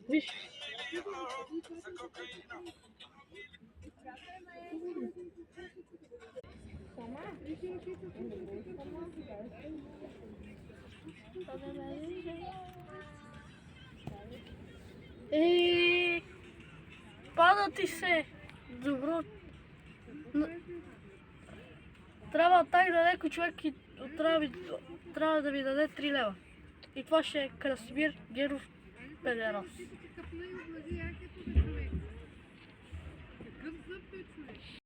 виж. Пада ти се. Добро. Трябва так да леко човек и трябва да ви даде 3 лева. И това ще е Красимир Геров Педерас.